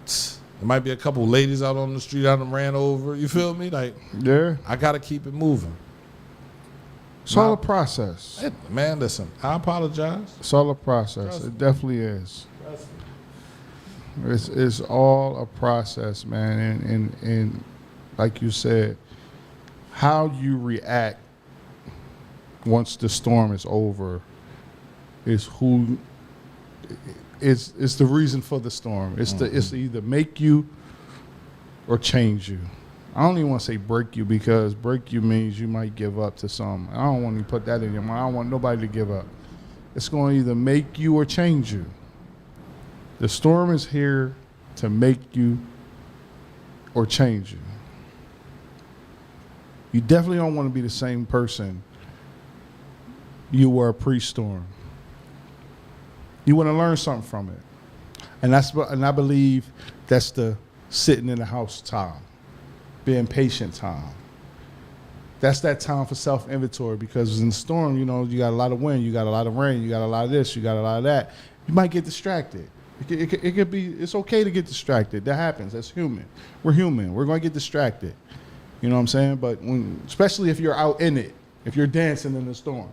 there might be a couple ladies out on the street I done ran over. You feel me? Like, Yeah. I gotta keep it moving. It's all a process. Hey, man, listen, I apologize. It's all a process. It definitely is. It's all a process, man. And like you said, how you react once the storm is over is it's the reason for the storm. It's to either make you or change you. I don't even want to say break you, because break you means you might give up to something. I don't want to put that in your mind. I don't want nobody to give up. It's going to either make you or change you. The storm is here to make you or change you. You definitely don't want to be the same person you were pre-storm. You want to learn something from it. And I believe that's the sitting in the house time, being patient time. That's that time for self-inventory, because in the storm, you got a lot of wind, you got a lot of rain, you got a lot of this, you got a lot of that. You might get distracted. It could be, it's okay to get distracted. That happens. That's human. We're human. We're going to get distracted. You know what I'm saying? But especially if you're out in it, if you're dancing in the storm.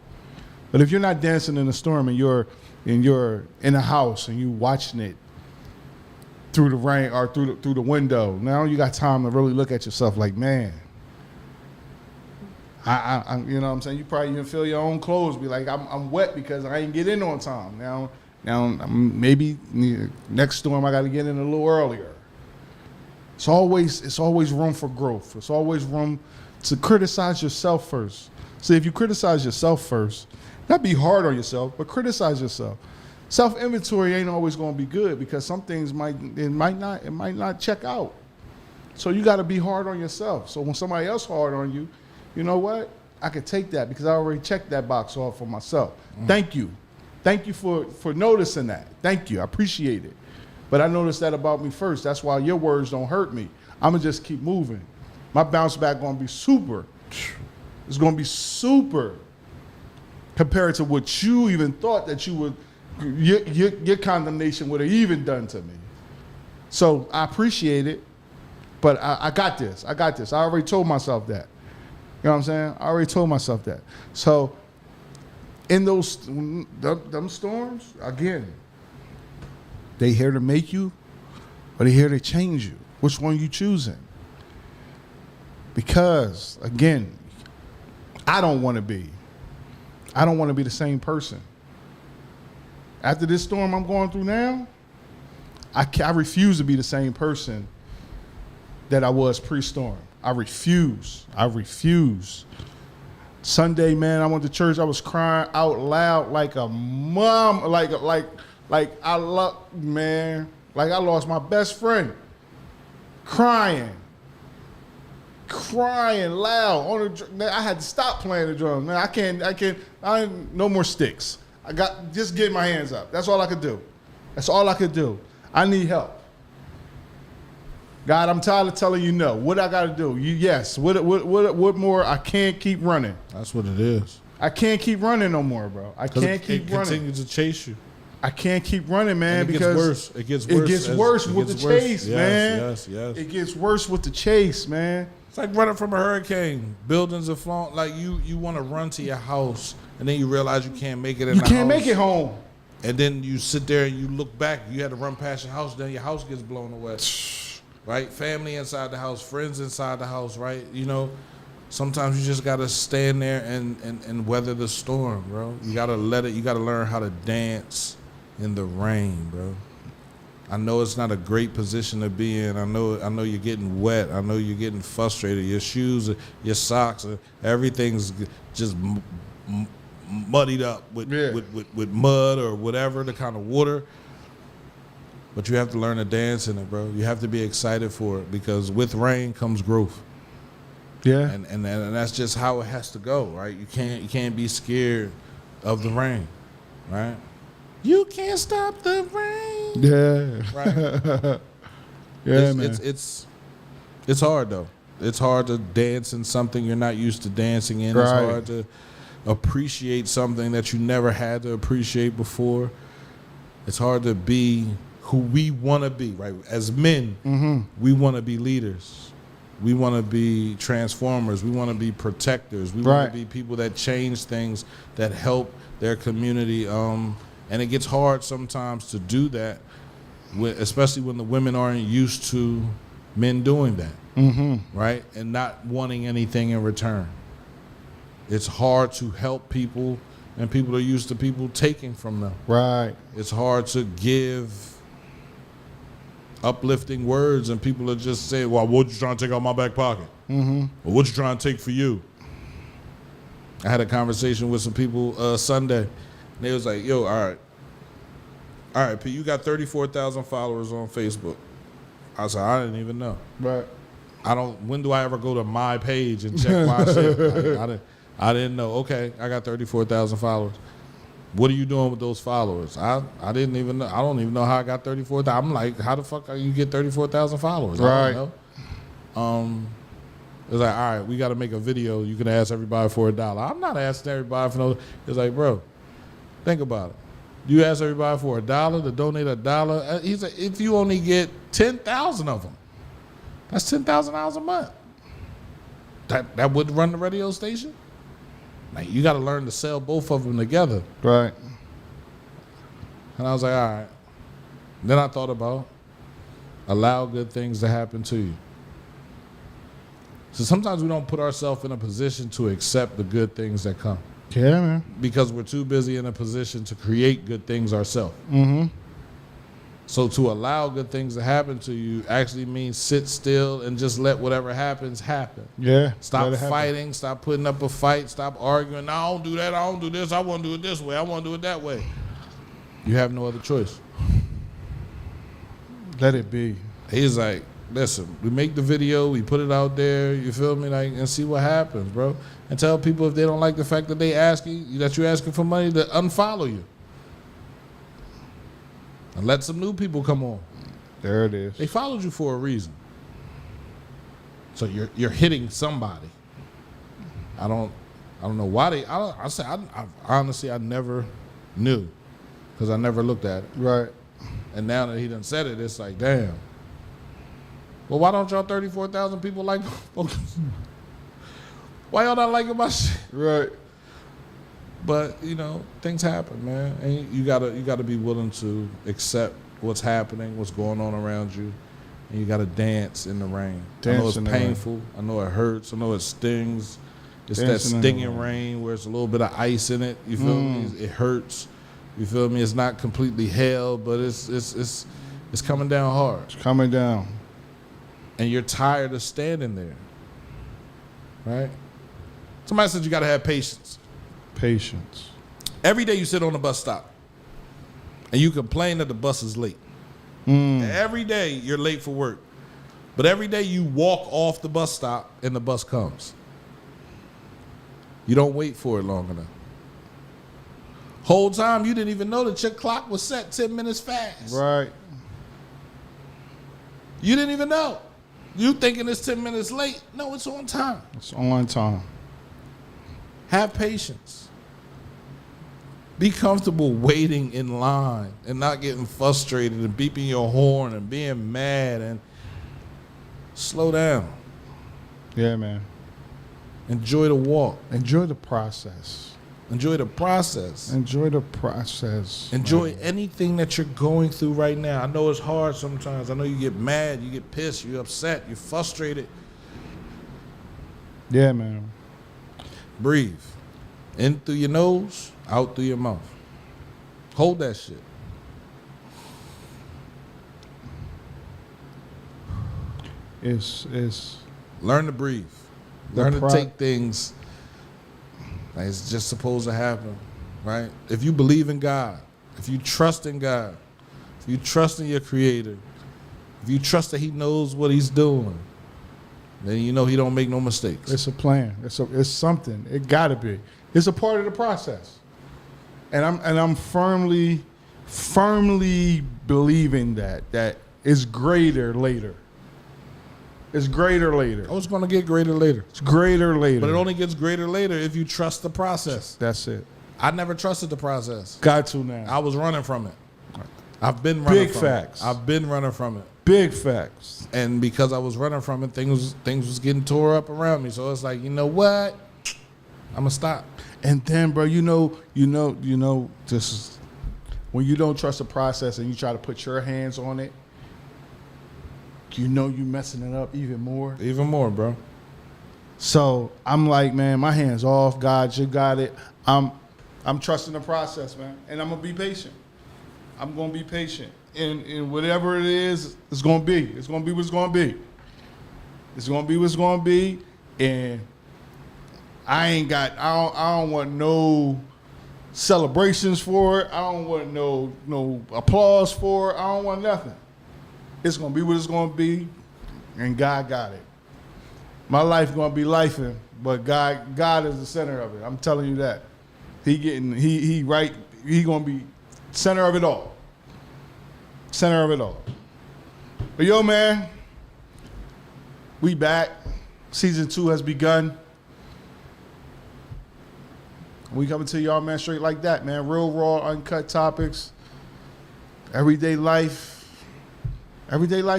But if you're not dancing in the storm and you're in a house and you watching it through the rain or through the window, now you got time to really look at yourself like, man, I you know what I'm saying? You probably even feel your own clothes be like, I'm wet because I ain't get in on time. Now maybe next storm I got to get in a little earlier. It's always room for growth. It's always room to criticize yourself first. See, if you criticize yourself first, not be hard on yourself, but criticize yourself. Self-inventory ain't always going to be good, because some things might not check out. So you got to be hard on yourself. So when somebody else hard on you, you know what? I could take that because I already checked that box off for myself. Thank you. Thank you for noticing that. Thank you. I appreciate it. But I noticed that about me first. That's why your words don't hurt me. I'm going to just keep moving. My bounce back going to be super. It's going to be super compared to what you even thought that you would, your condemnation would have even done to me. So I appreciate it, but I got this. I got this. I already told myself that. You know what I'm saying? I already told myself that. So in them storms, again, they here to make you, or they here to change you. Which one you choosing? Because, again, I don't want to be the same person. After this storm I'm going through now, I refuse to be the same person that I was pre-storm. I refuse. Sunday, man, I went to church. I was crying out loud like a mom, like I lost my best friend. Crying loud on the. I had to stop playing the drums. Man, I can't. No more sticks. Just get my hands up. That's all I could do. I need help. God, I'm tired of telling you no. What I got to do? Yes. What more? I can't keep running. That's what it is. I can't keep running no more, bro. I can't keep running. It continues to chase you. I can't keep running, man, and because it gets worse with the chase, man. Yes. It gets worse with the chase, man. It's like running from a hurricane. Buildings are falling. Like you want to run to your house, and then you realize you can't make it in the house. You can't make it home. And then you sit there and you look back. You had to run past your house. Then your house gets blown away. Right? Family inside the house, friends inside the house, right? Sometimes you just gotta stand there and weather the storm, bro. You gotta you gotta learn how to dance in the rain, bro. I know it's not a great position to be in. I know you're getting wet. I know you're getting frustrated. Your shoes, your socks, everything's just muddied up with mud or whatever, the kind of water. But you have to learn to dance in it, bro. You have to be excited for it, because with rain comes growth. Yeah. And that's just how it has to go, right? You can't be scared of the rain, right? You can't stop the rain. Yeah. Right. Yeah, man. It's hard though. It's hard to dance in something you're not used to dancing in. Right. It's hard to appreciate something that you never had to appreciate before. It's hard to be who we want to be, right? As men, we want to be leaders. We want to be transformers. We want to be protectors. We want Right. to be people that change things, that help their community. And it gets hard sometimes to do that, especially when the women aren't used to men doing that, right? And not wanting anything in return. It's hard to help people, and people are used to people taking from them. Right. It's hard to give uplifting words, and people are just saying, well, what you trying to take out my back pocket? Or what you trying to take for you? I had a conversation with some people Sunday, and they was like, yo, all right, P, you got 34,000 followers on Facebook. I said, I didn't even know. Right. When do I ever go to my page and check my shit? I didn't know. Okay, I got 34,000 followers. What are you doing with those followers? I didn't even know. I don't even know how I got 34,000. I'm like, how the fuck you get 34,000 followers? Right. I don't know. It's like, all right, we got to make a video. You can ask everybody for $1. I'm not asking everybody for no. It's like, bro, think about it. You ask everybody for $1 to donate $1. He's like, if you only get 10,000 of them, that's $10,000 a month. That would run the radio station. Like, you got to learn to sell both of them together. Right. And I was like, all right. Then I thought about allow good things to happen to you. So sometimes we don't put ourselves in a position to accept the good things that come Yeah, man. because we're too busy in a position to create good things ourselves. So to allow good things to happen to you actually means sit still and just let whatever happens happen. Yeah. Stop let it happen. fighting. Stop putting up a fight. Stop arguing. No, I don't do that. I don't do this. I want to do it this way. I want to do it that way. You have no other choice. Let it be. He's like, listen, we make the video, we put it out there, you feel me, like, and see what happens, bro. And tell people if they don't like the fact that you're asking for money, to unfollow you. And let some new people come on. There it is. They followed you for a reason. So you're hitting somebody. I don't know why they. Honestly, I never knew, because I never looked at it. Right. And now that he done said it, it's like, damn. Well, why don't y'all 34,000 people like? Why y'all not liking my shit? Right. But things happen, man, and you gotta be willing to accept what's happening, what's going on around you, and you gotta dance in the rain. I know it's painful. I know it hurts. I know it stings. It's that stinging rain where it's a little bit of ice in it. You feel me? It hurts. You feel me? It's not completely hell, but it's coming down hard. It's coming down. And you're tired of standing there, right? Somebody said you gotta have patience. Patience. Every day you sit on the bus stop and you complain that the bus is late. Every day you're late for work. But every day you walk off the bus stop and the bus comes. You don't wait for it long enough. Whole time you didn't even know that your clock was set 10 minutes fast. Right. You didn't even know. You thinking it's 10 minutes late. No, it's on time. It's on time. Have patience. Be comfortable waiting in line and not getting frustrated and beeping your horn and being mad, and slow down. Yeah, man. Enjoy the walk. Enjoy the process. Enjoy the process. Enjoy the process. Enjoy man. anything that you're going through right now. I know it's hard sometimes. I know you get mad, you get pissed, you're upset, you're frustrated. Yeah, man. Breathe. In through your nose, out through your mouth. Hold that shit. It's Learn to breathe. Learn to take things like it's just supposed to happen, right? If you believe in God, if you trust in God, if you trust in your Creator, if you trust that He knows what He's doing, then you know He don't make no mistakes. It's a plan. It's something. It gotta be. It's a part of the process. And I'm firmly firmly believing that it's greater later. It's greater later. Oh, it's gonna get greater later. It's greater later. But it only gets greater later if you trust the process. That's it. I never trusted the process. Got to now. I was running from it. I've been running Big from facts. it. I've been running from it. Big facts. And because I was running from it, things was getting tore up around me. So it's like, you know what? I'm gonna stop. And then, bro, you know, just when you don't trust the process and you try to put your hands on it, you know you messing it up even more. Even more, bro. So I'm like, man, my hands off. God, you got it. I'm trusting the process, man, and I'm gonna be patient. I'm gonna be patient, and whatever it is, it's gonna be. It's gonna be what it's gonna be. It's gonna be what it's gonna be, and I don't want no celebrations for it. I don't want no applause for it. I don't want nothing. It's gonna be what it's gonna be, and God got it. My life gonna be lifing, but God is the center of it. I'm telling you that. He gonna be center of it all. Center of it all. But yo, man, we back. Season 2 has begun. We coming to y'all, man, straight like that, man. Real raw, uncut topics. Everyday life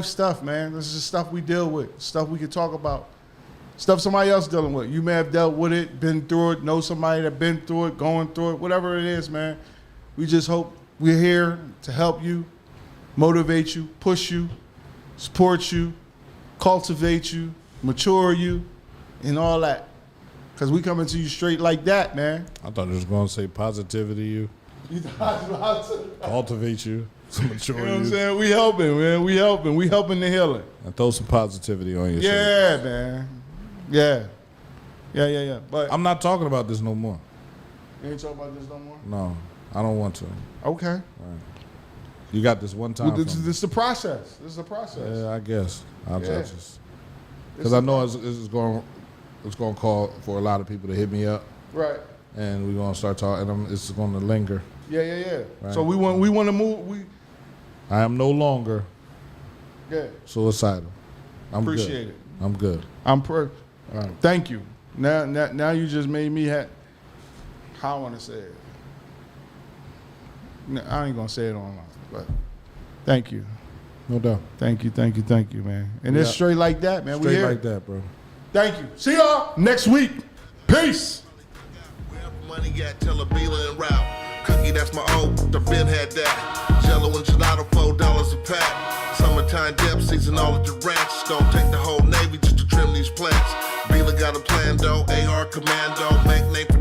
stuff, man. This is just stuff we deal with, stuff we can talk about, stuff somebody else dealing with. You may have dealt with it, been through it, know somebody that been through it, going through it, whatever it is, man. We just hope we're here to help you, motivate you, push you, support you, cultivate you, mature you, and all that. Because we coming to you straight like that, man. I thought it was going to say positivity you. You thought about to Cultivate you. Mature You know what I'm you. saying? We helping, man. We helping the healing. And throw some positivity on your shit. Yeah, man. Yeah. But I'm not talking about this no more. you ain't talking about this no more? No, I don't want to. Okay. You got this one time. Well, this from me. is the process. This is the process. Yeah, I guess. I'll Yeah. just because I know it's going to call for a lot of people to hit me up, Right. and we're going to start talking. And it's going to linger. Yeah. Right. So we want to move. I am no longer Yeah. suicidal. I'm Appreciate good. it. I'm good. All right. Thank you. Now you just made me how I want to say it. No, I ain't gonna say it online, but thank you. No doubt. Thank you, man. And Yeah. it's straight like that, man. We Straight here. like that, bro. Thank you. See y'all next week. Peace. Wherever money at, tell a Beeler and route. Cookie, that's my old, the Ben had that. Jello and gelato, $4 a pack. Summertime depth season, all at the ranch. Gonna take the whole Navy just to trim these plants. Beeler got a plan, though. AR Commando, make name for